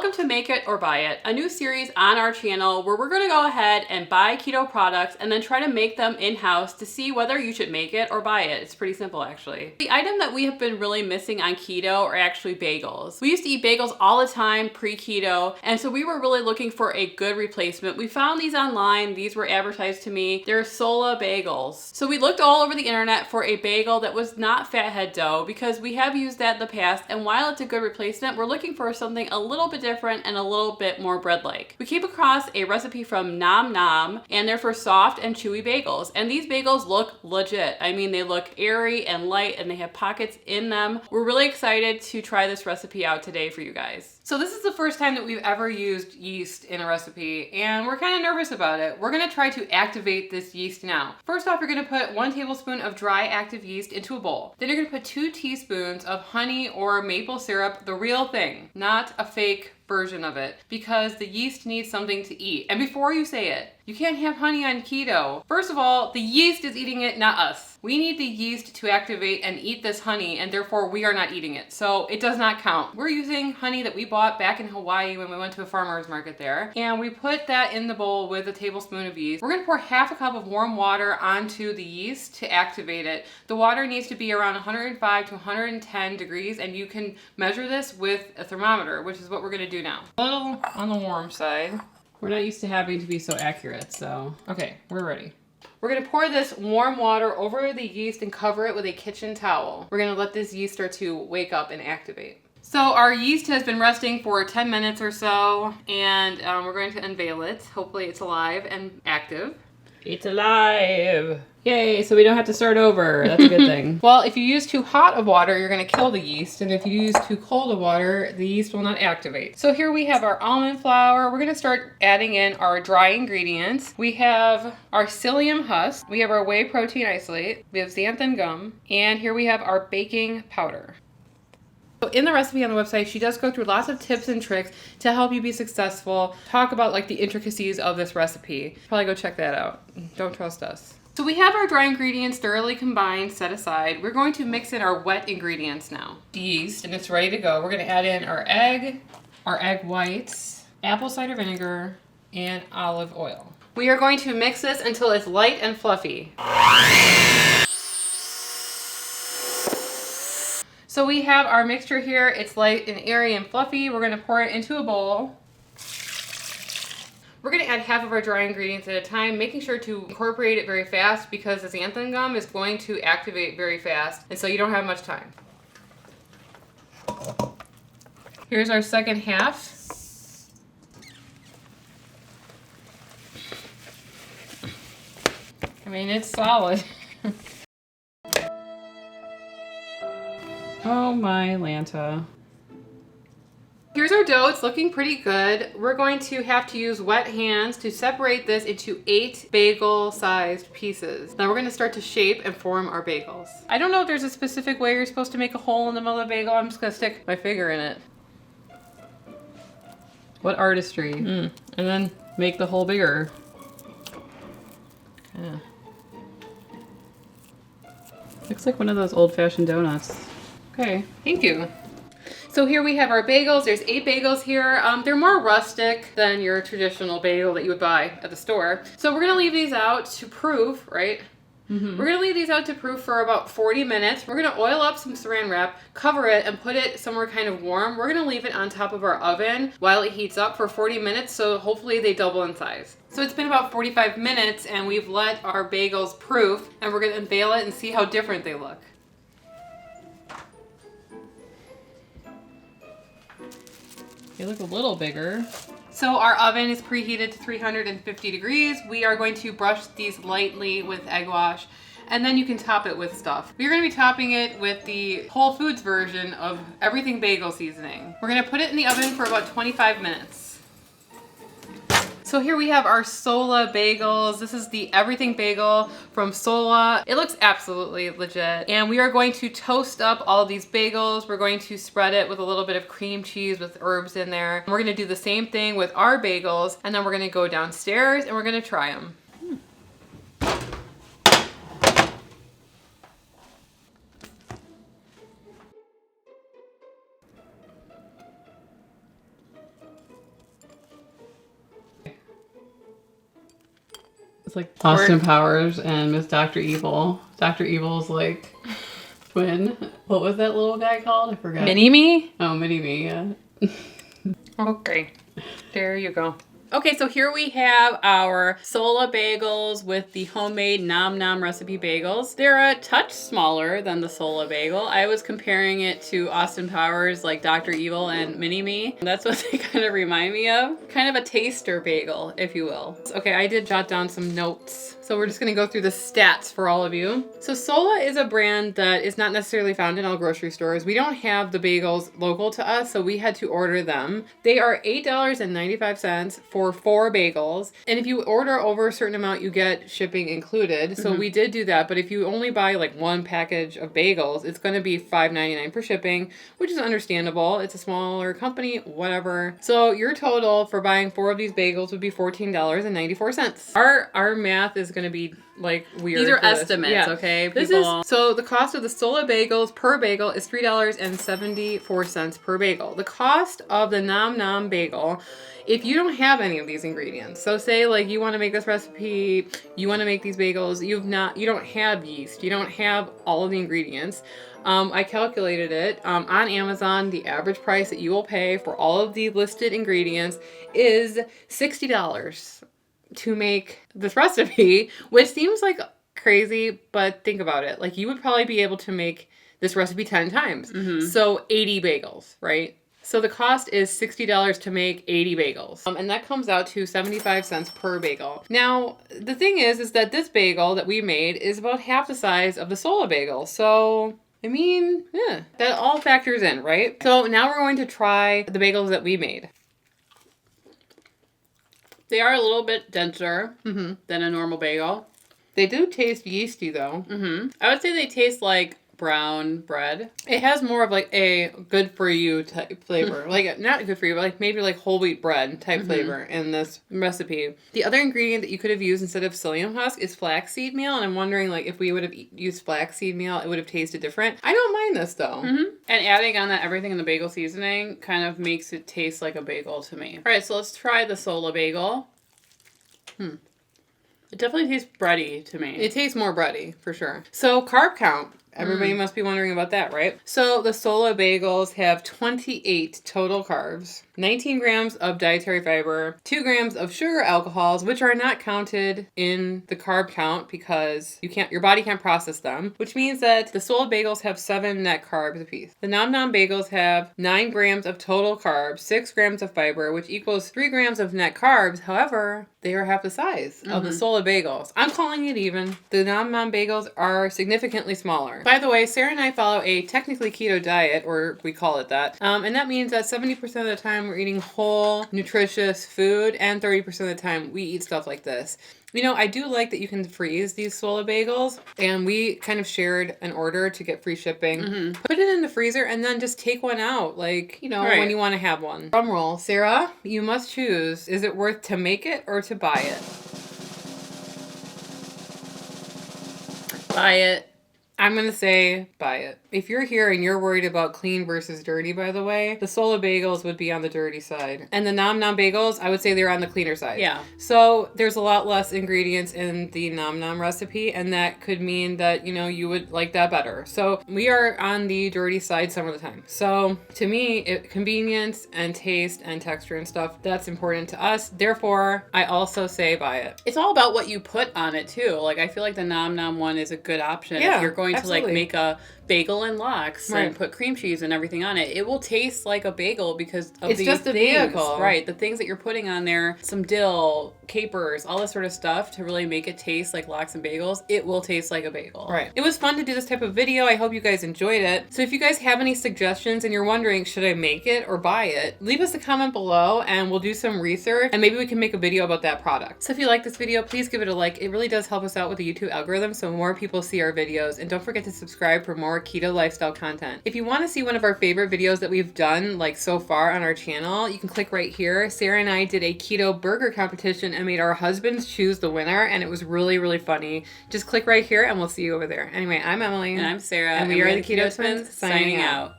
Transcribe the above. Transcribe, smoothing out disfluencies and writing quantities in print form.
Welcome to Make It or Buy It, a new series on our channel where we're going to go ahead and buy keto products and then try to make them in-house to see whether you should make it or buy it. It's pretty simple, actually. The item that we have been really missing on keto are actually bagels. We used to eat bagels all the time pre-keto, and so we were really looking for a good replacement. We found these online. These were advertised to me. They're Sola bagels. So we looked all over the internet for a bagel that was not fathead dough because we have used that in the past, and while it's a good replacement, we're looking for something a little bit different and a little bit more bread-like. We came across a recipe from Nom Nom, and they're for soft and chewy bagels. And these bagels look legit. I mean, they look airy and light, and they have pockets in them. We're really excited to try this recipe out today for you guys. So this is the first time that we've ever used yeast in a recipe, and we're kind of nervous about it. We're gonna try to activate this yeast now. First off, you're gonna put 1 tablespoon of dry active yeast into a bowl. Then you're gonna put 2 teaspoons of honey or maple syrup, the real thing, not a fake version of it, because the yeast needs something to eat. And before you say it, you can't have honey on keto. First of all, the yeast is eating it, not us. We need the yeast to activate and eat this honey, and therefore we are not eating it. So it does not count. We're using honey that we bought back in Hawaii when we went to a farmer's market there. And we put that in the bowl with a tablespoon of yeast. We're gonna pour half a cup of warm water onto the yeast to activate it. The water needs to be around 105 to 110 degrees, and you can measure this with a thermometer, which is what we're gonna do now. A little on the warm side. We're not used to having to be so accurate, so. Okay, we're ready. We're gonna pour this warm water over the yeast and cover it with a kitchen towel. We're gonna let this yeast start to wake up and activate. So our yeast has been resting for 10 minutes or so, and we're going to unveil it. Hopefully it's alive and active. It's alive! Yay, so we don't have to start over. That's a good thing. Well, if you use too hot of water, you're gonna kill the yeast, and if you use too cold of water, the yeast will not activate. So here we have our almond flour. We're gonna start adding in our dry ingredients. We have our psyllium husk. We have our whey protein isolate. We have xanthan gum. And here we have our baking powder. So in the recipe on the website, she does go through lots of tips and tricks to help you be successful, talk about like the intricacies of this recipe. Probably go check that out. Don't trust us. So we have our dry ingredients thoroughly combined, set aside. We're going to mix in our wet ingredients now. Yeast, and it's ready to go. We're gonna add in our egg whites, apple cider vinegar, and olive oil. We are going to mix this until it's light and fluffy. So we have our mixture here. It's light and airy and fluffy. We're gonna pour it into a bowl. We're gonna add half of our dry ingredients at a time, making sure to incorporate it very fast because the xanthan gum is going to activate very fast, and so you don't have much time. Here's our second half. I mean, it's solid. Oh my Lanta. Here's our dough. It's looking pretty good. We're going to have to use wet hands to separate this into 8 bagel-sized pieces. Now we're going to start to shape and form our bagels. I don't know if there's a specific way you're supposed to make a hole in the middle of the bagel. I'm just going to stick my finger in it. What artistry. And then make the hole bigger. Yeah. Looks like one of those old-fashioned donuts. Okay, thank you. So here we have our bagels. There's 8 bagels here. They're more rustic than your traditional bagel that you would buy at the store. So we're gonna leave these out to proof, right? We're gonna leave these out to proof for about 40 minutes. We're gonna oil up some saran wrap, cover it, and put it somewhere kind of warm. We're gonna leave it on top of our oven while it heats up for 40 minutes, so hopefully they double in size. So it's been about 45 minutes and we've let our bagels proof, and we're gonna unveil it and see how different they look. They look a little bigger. So our oven is preheated to 350 degrees. We are going to brush these lightly with egg wash, and then you can top it with stuff. We're gonna be topping it with the Whole Foods version of everything bagel seasoning. We're gonna put it in the oven for about 25 minutes. So here we have our Sola bagels. This is the everything bagel from Sola. It looks absolutely legit. And we are going to toast up all of these bagels. We're going to spread it with a little bit of cream cheese with herbs in there. We're gonna do the same thing with our bagels, and then we're gonna go downstairs and we're gonna try them. It's like Austin Powers and Miss Dr. Evil. Dr. Evil's like twin. What was that little guy called? I forgot. Mini-Me? Oh, Mini-Me, yeah. Okay. There you go. Okay, so here we have our Sola bagels with the homemade Nom Nom recipe bagels. They're a touch smaller than the Sola bagel. I was comparing it to Austin Powers, like Dr. Evil and Mini-Me. That's what they kind of remind me of. Kind of a taster bagel, if you will. Okay, I did jot down some notes. So we're just gonna go through the stats for all of you. So Sola is a brand that is not necessarily found in all grocery stores. We don't have the bagels local to us, so we had to order them. They are $8.95 for 4 bagels. And if you order over a certain amount, you get shipping included. So we did do that, but if you only buy like 1 package of bagels, it's gonna be $5.99 for shipping, which is understandable. It's a smaller company, whatever. So your total for buying 4 of these bagels would be $14.94. Our math is going to be like weird. These are estimates, okay? So the cost of the Sola bagels per bagel is $3.74 per bagel. The cost of the Nom Nom bagel, if you don't have any of these ingredients, so say like you want to make this recipe, you want to make these bagels, you don't have yeast, you don't have all of the ingredients. I calculated it. On Amazon, the average price that you will pay for all of the listed ingredients is $60 to make this recipe, which seems like crazy, but think about it. Like you would probably be able to make this recipe 10 times. So 80 bagels, right? So the cost is $60 to make 80 bagels. And that comes out to 75 cents per bagel. Now, the thing is that this bagel that we made is about half the size of the Sola bagel. So I mean, yeah, that all factors in, right? So now we're going to try the bagels that we made. They are a little bit denser than a normal bagel. They do taste yeasty though. I would say they taste like brown bread. It has more of like a good for you type flavor. Like not good for you, but like maybe like whole wheat bread type flavor in this recipe. The other ingredient that you could have used instead of psyllium husk is flaxseed meal, and I'm wondering like if we would have used flaxseed meal, it would have tasted different. I don't mind this though. And adding on that everything in the bagel seasoning kind of makes it taste like a bagel to me. All right, so let's try the Sola bagel. It definitely tastes bready to me. It tastes more bready, for sure. So carb count. Everybody must be wondering about that, right? So the Sola bagels have 28 total carbs, 19 grams of dietary fiber, 2 grams of sugar alcohols, which are not counted in the carb count because your body can't process them, which means that the Sola bagels have 7 net carbs apiece. The Nom Nom bagels have 9 grams of total carbs, 6 grams of fiber, which equals 3 grams of net carbs. However, they are half the size of the Sola bagels. I'm calling it even. The Nom Nom bagels are significantly smaller. By the way, Sarah and I follow a technically keto diet, or we call it that. And that means that 70% of the time we're eating whole, nutritious food, and 30% of the time we eat stuff like this. You know, I do like that you can freeze these Sola bagels, and we kind of shared an order to get free shipping. Put it in the freezer and then just take one out, like, you know, when you want to have one. Drum roll. Sarah, you must choose. Is it worth to make it or to buy it? Buy it. I'm going to say buy it. If you're here and you're worried about clean versus dirty, by the way, the Sola bagels would be on the dirty side. And the Nom Nom bagels, I would say they're on the cleaner side. Yeah. So there's a lot less ingredients in the Nom Nom recipe, and that could mean that, you know, you would like that better. So we are on the dirty side some of the time. So to me, convenience and taste and texture and stuff, that's important to us. Therefore, I also say buy it. It's all about what you put on it too. Like I feel like the Nom Nom one is a good option. Yeah, if you're going to like make a bagel and lox and put cream cheese and everything on it. It will taste like a bagel because of it's just a vehicle. Right. The things that you're putting on there, some dill, capers, all this sort of stuff to really make it taste like lox and bagels. It will taste like a bagel. Right. It was fun to do this type of video. I hope you guys enjoyed it. So if you guys have any suggestions and you're wondering, should I make it or buy it? Leave us a comment below and we'll do some research and maybe we can make a video about that product. So if you like this video, please give it a like. It really does help us out with the YouTube algorithm so more people see our videos. And don't forget to subscribe for more keto lifestyle content. If you want to see one of our favorite videos that we've done like so far on our channel, you can click right here. Sarah and I did a keto burger competition and made our husbands choose the winner, and it was really, really funny. Just click right here and we'll see you over there. Anyway, I'm Emily. And I'm Sarah. And we are the Keto Twins, signing out.